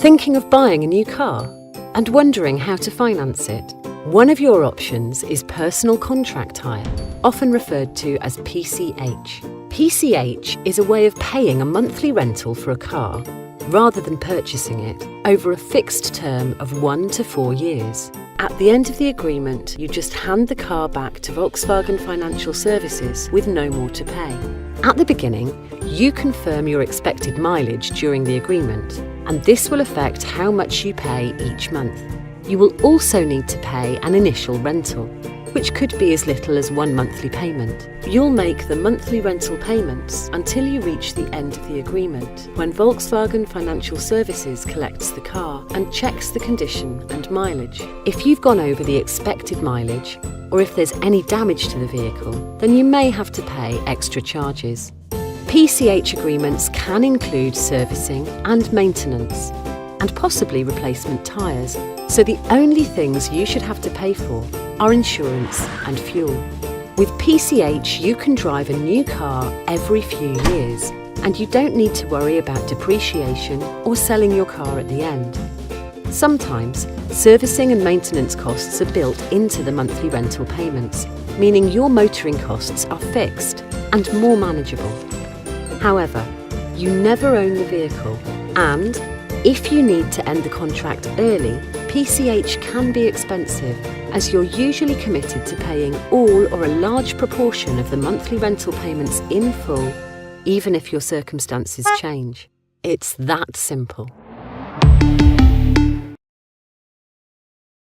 Thinking of buying a new car and wondering how to finance it? One of your options is personal contract hire, often referred to as PCH. PCH is a way of paying a monthly rental for a car rather than purchasing it over a fixed term of 1 to 4 years. At the end of the agreement, you just hand the car back to Volkswagen Financial Services with no more to pay. At the beginning, you confirm your expected mileage during the agreement, and this will affect how much you pay each month. You will also need to pay an initial rental, which could be as little as 1 monthly payment. You'll make the monthly rental payments until you reach the end of the agreement, when Volkswagen Financial Services collects the car and checks the condition and mileage. If you've gone over the expected mileage, or if there's any damage to the vehicle, then you may have to pay extra charges. PCH agreements can include servicing and maintenance, and possibly replacement tyres, so the only things you should have to pay for are insurance and fuel. With PCH, you can drive a new car every few years, and you don't need to worry about depreciation or selling your car at the end. Sometimes, servicing and maintenance costs are built into the monthly rental payments, meaning your motoring costs are fixed and more manageable. However, you never own the vehicle, and if you need to end the contract early, PCH can be expensive, as you're usually committed to paying all or a large proportion of the monthly rental payments in full, even if your circumstances change. It's that simple.